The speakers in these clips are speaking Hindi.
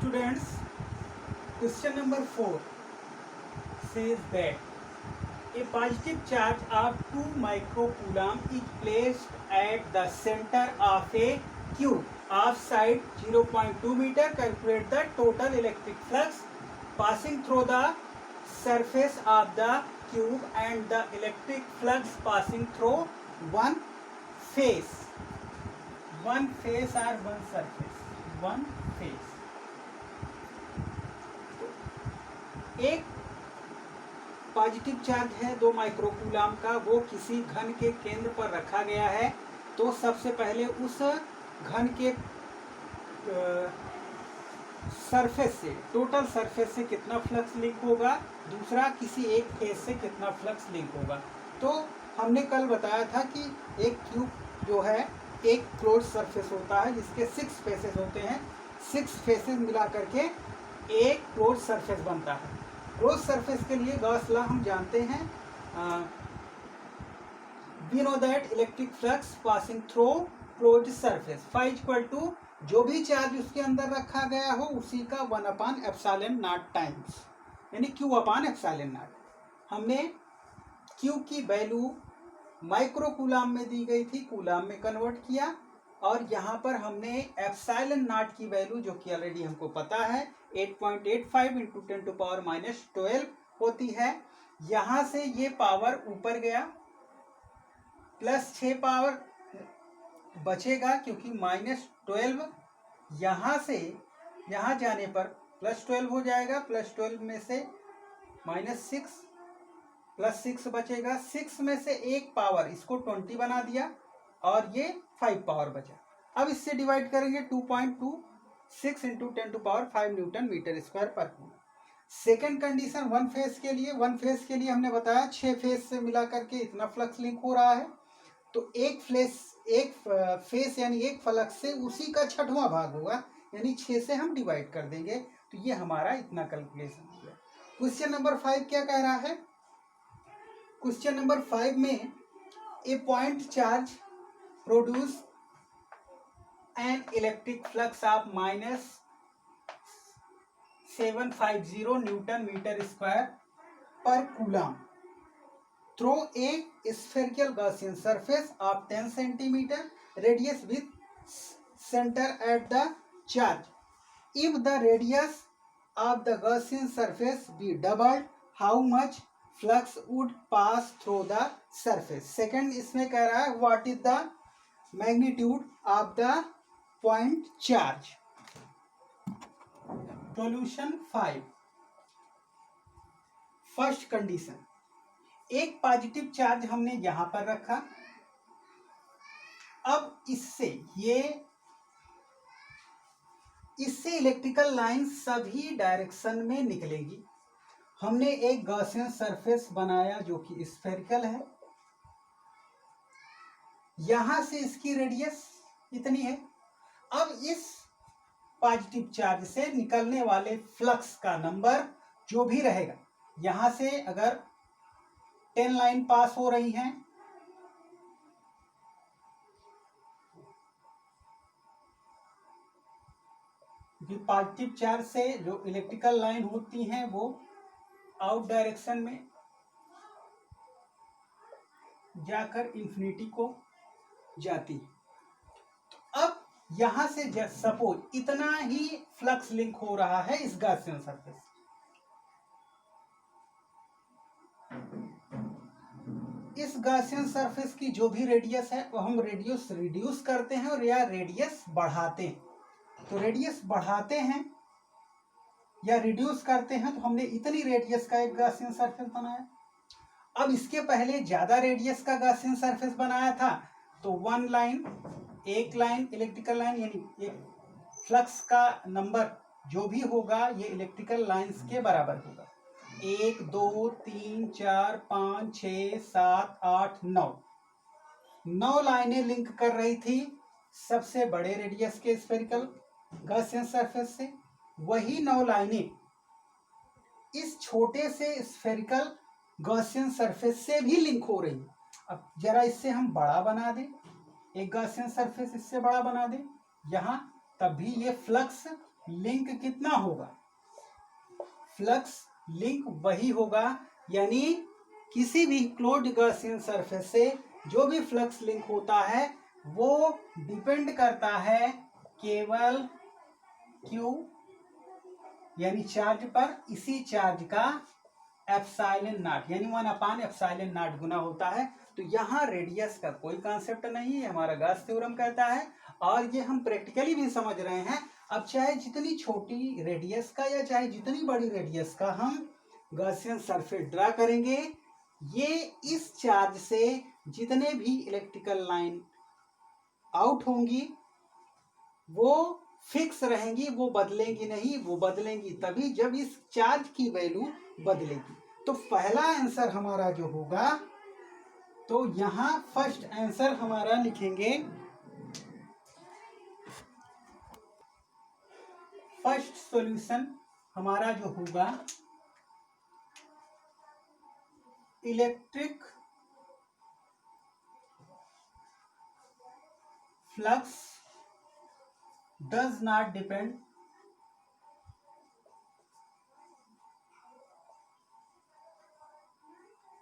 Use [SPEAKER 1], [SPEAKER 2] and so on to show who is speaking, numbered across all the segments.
[SPEAKER 1] Students, question number 4 says that a positive charge of 2 microcoulomb is placed at the center of a cube of side 0.2 meter. Calculate the total electric flux passing through the surface of the cube and the electric flux passing through one face or one surface. One face. एक पॉजिटिव चार्ज है 2 माइक्रोकूलम का, वो किसी घन के केंद्र पर रखा गया है। तो सबसे पहले उस घन के सरफेस से, टोटल सरफेस से कितना फ्लक्स लिंक होगा, दूसरा किसी एक फेस से कितना फ्लक्स लिंक होगा। तो हमने कल बताया था कि एक क्यूब जो है एक क्लोज सरफेस होता है जिसके 6 फेसेस होते हैं। 6 फेसेस मिला करके एक क्लोज सरफेस बनता है। क्लोज सरफेस के लिए गॉस लॉ हम जानते हैं। We know that electric flux passing through close surface phi equal to जो भी चार्ज उसके अंदर रखा गया हो उसी का 1/ε0 टाइम्स, यानी Q/ε0। हमने Q की वैल्यू माइक्रोकूलम में दी गई थी, कूलम में कन्वर्ट किया, और यहाँ पर हमने ε0 की वैल्यू जो कि ऑलरेडी हमको पता है 8.85 इंटू 10⁻12 होती है। यहाँ से ये पावर ऊपर गया, +6 पावर बचेगा क्योंकि -12 यहाँ से यहाँ जाने पर +12 हो जाएगा। +12 में से -6 +6 बचेगा। 6 में से एक पावर इसको 20 बना दिया और ये 5 पावर बचा। अब इससे डिवाइड करेंगे 2.26 into 10⁵ Newton metre square per coulomb. Second condition one face के लिए हमने बताया 6 फेस से मिला करके इतना फ्लक्स लिंक हो रहा है। तो एक फेस यानी एक फ्लक्स से उसी का 6वां भाग होगा, यानी 6 से हम डिवाइड कर देंगे। तो ये हमारा इतना कैलकुलेशन हो गया। क्वेश्चन नंबर 5 क्या कह रहा है? क्वेश्चन नंबर 5 में a point charge produce an electric flux of -750 newton metre square per coulomb through a spherical Gaussian surface of 10 centimetre radius with centre at the charge. If the radius of the Gaussian surface be doubled, how much flux would pass through the surface. Second इसमें कह रहा है what is the magnitude of the point charge. Solution 5। First condition, एक पॉजिटिव चार्ज हमने यहां पर रखा। अब इससे इलेक्ट्रिकल लाइन सभी डायरेक्शन में निकलेगी। हमने एक गॉसियन सरफेस बनाया जो कि स्फेरिकल है। यहां से इसकी रेडियस इतनी है। अब इस पॉजिटिव चार्ज से निकलने वाले फ्लक्स का नंबर जो भी रहेगा, यहां से अगर 10 लाइन पास हो रही हैं, पॉजिटिव चार्ज से जो इलेक्ट्रिकल लाइन होती हैं वो आउट डायरेक्शन में जाकर इंफिनिटी को जाती है। तो अब यहां से सपोज इतना ही फ्लक्स लिंक हो रहा है इस गॉसियन सरफेस। इस गॉसियन सरफेस की जो भी रेडियस है वो हम रेडियस रिड्यूस करते हैं और या रेडियस बढ़ाते हैं। तो रेडियस बढ़ाते हैं या रिड्यूस करते हैं, तो हमने इतनी रेडियस का एक गॉसियन सरफेस बनाया। अब इसके पहले ज्यादा रेडियस का गॉसियन सरफेस बनाया था, तो एक लाइन इलेक्ट्रिकल लाइन यानी एक फ्लक्स का नंबर जो भी होगा ये इलेक्ट्रिकल लाइंस के बराबर होगा। 1 2 3 4 5 6 7 8 9 लाइनें लिंक कर रही थी सबसे बड़े रेडियस के स्फेरिकल गॉसियन सरफेस से। वही 9 लाइनें इस छोटे से स्फेरिकल गॉसियन सरफेस से भी लिंक हो रही। अब जरा इससे हम बड़ा बना दें, एक गॉसियन सरफेस इससे बड़ा बना दें यहाँ, तब भी ये फ्लक्स लिंक कितना होगा, फ्लक्स लिंक वही होगा, यानी किसी भी क्लोज्ड गॉसियन सरफेस से जो भी फ्लक्स लिंक होता है वो डिपेंड करता है केवल Q यानी चार्ज पर, इसी चार्ज का एप्सिलॉन नॉट यानी 1 एप्सिलॉन नॉट गुना होता है। तो यहाँ रेडियस का कोई कॉन्सेप्ट नहीं है, हमारा गॉस थ्योरम कहता है, और ये हम प्रैक्टिकली भी समझ रहे हैं। अब चाहे जितनी छोटी रेडियस का या चाहे जितनी बड़ी रेडियस का हम गॉसियन सरफेस ड्रा करेंगे, ये इस चार्ज से जितने भी इलेक्ट्रिकल लाइन आउट होंगी वो फिक्स रहेंगी, वो बदलेंगी नहीं। वो बदलेंगी तभी जब इस चार्ज की वैल्यू बदलेगी। तो पहला आंसर हमारा जो होगा, तो यहां फर्स्ट आंसर हमारा लिखेंगे, फर्स्ट सॉल्यूशन हमारा जो होगा, electric flux does not depend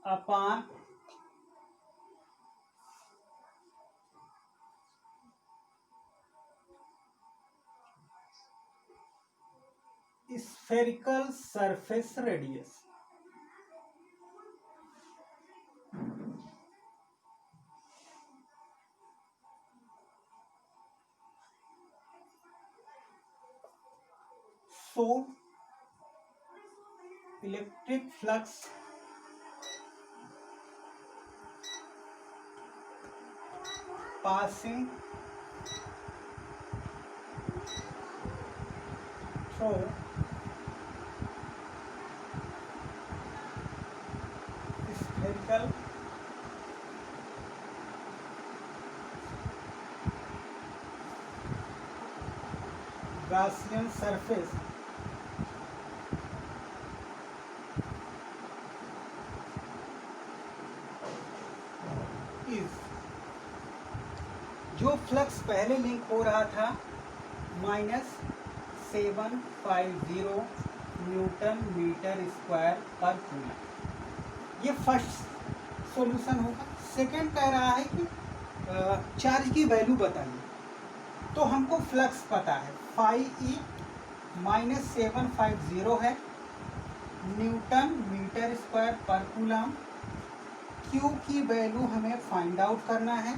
[SPEAKER 1] upon spherical surface radius। So electric flux passing through spherical Gaussian surface is, जो फ्लक्स पहले लिंक हो रहा था -750 newton metre square per coulomb, ये फर्स्ट सॉल्यूशन होगा। सेकंड कह रहा है कि चार्ज की वैल्यू बताइए, तो हमको फ्लक्स पता है 5e -750 है Newton metre square per coulomb. Q की वैल्यू हमें फाइंड आउट करना है,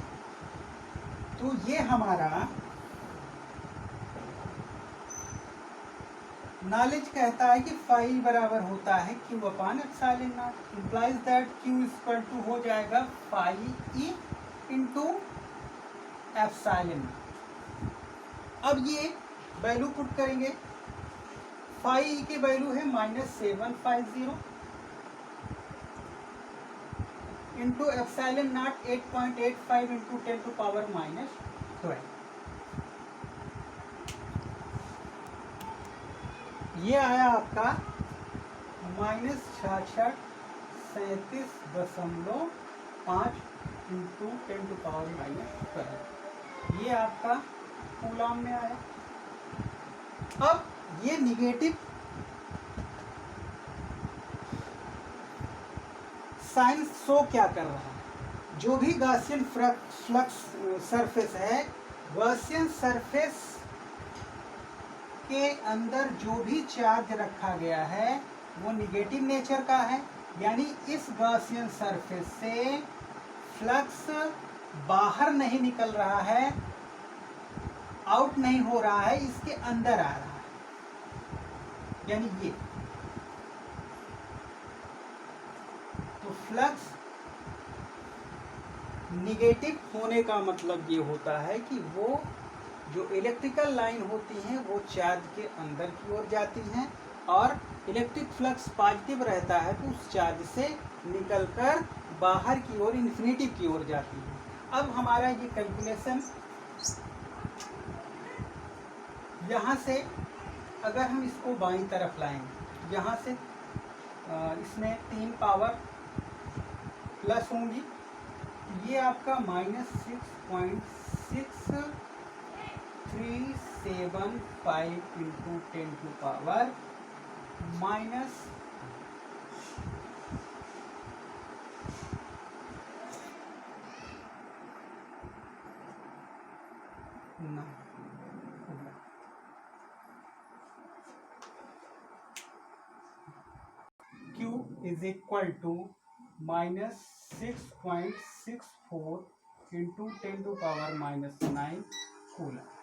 [SPEAKER 1] तो ये हमारा नॉलेज कहता है कि फाई बराबर होता है Q upon epsilon not, implies that Q equal to हो जाएगा 5e इंटू एप्सिलॉन नॉट। अब ये वैल्यू पुट करेंगे, 5e की वैल्यू है -750 इंटू एप्सिलॉन नॉट 8.85 इंटू 10⁻⁻²। ये आया आपका -6637.5 इंटू 10⁻⁻²। ये आपका कूलम में आया। अब ये निगेटिव साइन शो क्या कर रहा है, जो भी गॉसियन फ्लक्स सरफेस है, गॉसियन सरफेस के अंदर जो भी चार्ज रखा गया है वो निगेटिव नेचर का है, यानी इस गॉसियन सरफेस से फ्लक्स बाहर नहीं निकल रहा है, आउट नहीं हो रहा है, इसके अंदर आ रहा है, यानी ये। तो फ्लक्स निगेटिव होने का मतलब ये होता है कि वो जो इलेक्ट्रिकल लाइन होती हैं वो चार्ज के अंदर की ओर जाती हैं, और इलेक्ट्रिक फ्लक्स पॉजिटिव रहता है तो उस चार्ज से निकलकर बाहर की ओर इन्फिनिटी की ओर जाती है। अब हमारा ये कैलकुलेशन यहाँ से अगर हम इसको बाईं तरफ लाएंगे, यहाँ से इसमें 3 पावर प्लस होंगी, ये आपका -6.637 0.75 into 10 to power minus 9 Q is equal to minus 6.64 into 10 to power minus 9 coulomb.